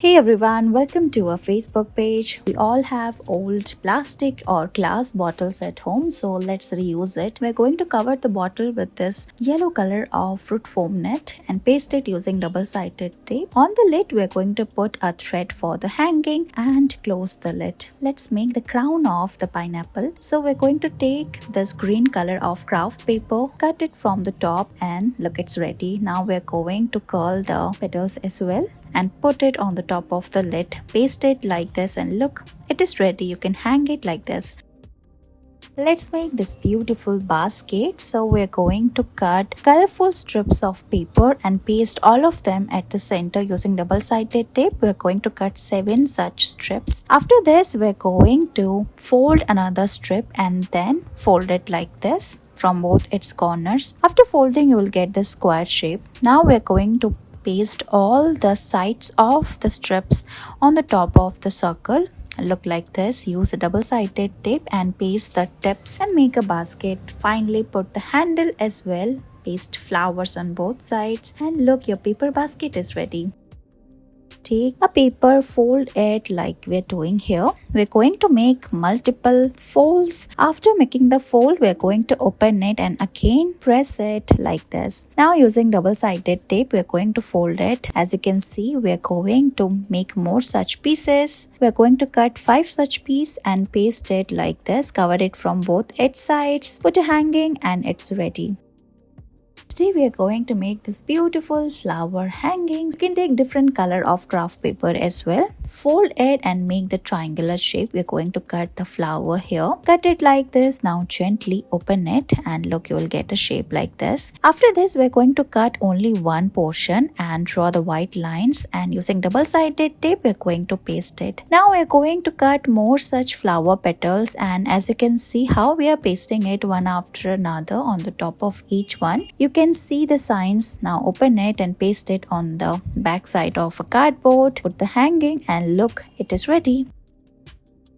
Hey everyone, welcome to our Facebook page. We all have old plastic or glass bottles at home, so let's reuse it. We're going to cover the bottle with this yellow color of fruit foam net and paste it using double-sided tape. On the lid, we're going to put a thread for the hanging and close the lid. Let's make the crown of the pineapple. So we're going to take this green color of craft paper, cut it from the top, and look, it's ready. Now we're going to curl the petals as well and put it on the top of the lid. Paste it like this and look, it is ready. You can hang it like this. Let's make this beautiful basket. So we're going to cut colorful strips of paper and paste all of them at the center using double-sided tape. We're going to cut 7 such strips. After this, we're going to fold another strip and then fold it like this from both its corners. After folding, you will get this square shape. Now we're going to paste all the sides of the strips on the top of the circle. Look like this. Use a double-sided tape and paste the tips and make a basket. Finally, put the handle as well. Paste flowers on both sides and look, your paper basket is ready. Take a paper, fold it like we're doing here. We're going to make multiple folds. After making the fold, we're going to open it and again press it like this. Now using double-sided tape, we're going to fold it. As you can see, we're going to make more such pieces. We're going to cut 5 such pieces and paste it like this. Cover it from both its sides. Put a hanging and it's ready. Today we are going to make this beautiful flower hangings. You can take different color of craft paper as well. Fold it and make the triangular shape. We are going to cut the flower here. Cut it like this. Now gently open it and look, you will get a shape like this. After this, we are going to cut only one portion and draw the white lines, and using double-sided tape, we are going to paste it. Now we are going to cut more such flower petals, and as you can see how we are pasting it one after another on the top of each one. You can see the signs. Now open it and paste it on the back side of a cardboard. Put the hanging and look, it is ready.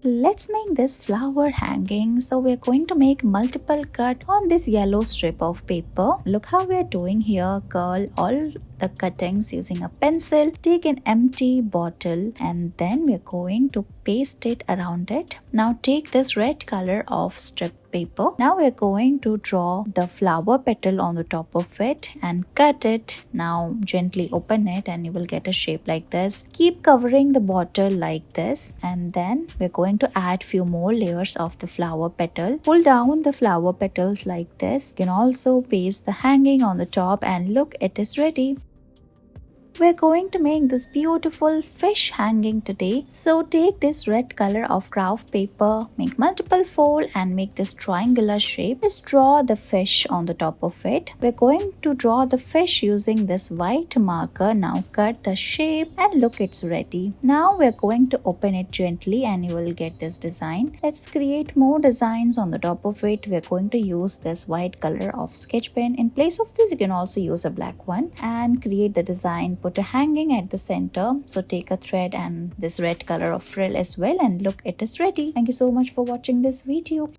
Let's make this flower hanging. So we're going to make multiple cut on this yellow strip of paper. Look how we're doing here. Curl all the cuttings using a pencil. Take an empty bottle and then we're going to paste it around it. Now take this red color of strip paper. Now we're going to draw the flower petal on the top of it and cut it. Now gently open it and you will get a shape like this. Keep covering the bottle like this, and then we're going to add few more layers of the flower petal. Pull down the flower petals like this. You can also paste the hanging on the top and look, it is ready. We're going to make this beautiful fish hanging today. So take this red color of craft paper, make multiple fold and make this triangular shape. Just draw the fish on the top of it. We're going to draw the fish using this white marker. Now cut the shape and look, it's ready. Now we're going to open it gently and you will get this design. Let's create more designs on the top of it. We're going to use this white color of sketch pen. In place of this, you can also use a black one and create the design. Put a hanging at the center. So take a thread and this red color of frill as well and look, it is ready. Thank you so much for watching this video.